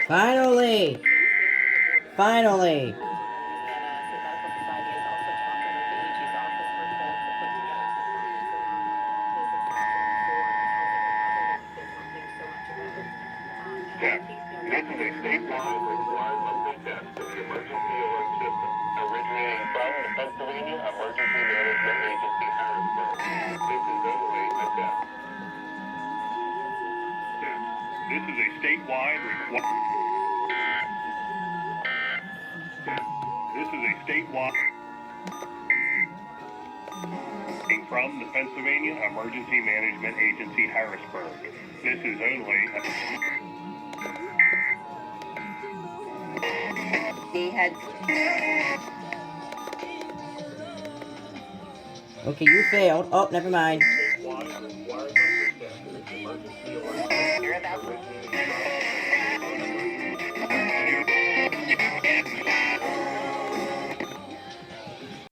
Finally! Finally! This is a statewide required monthly test of the emergency alert system, originating from the Pennsylvania Emergency Management Agency, Harrisburg. This is only a test. This is a statewide required. This is a statewide from the Pennsylvania Emergency Management Agency, Harrisburg. This is only a. They had. Okay, you failed. Oh, never mind.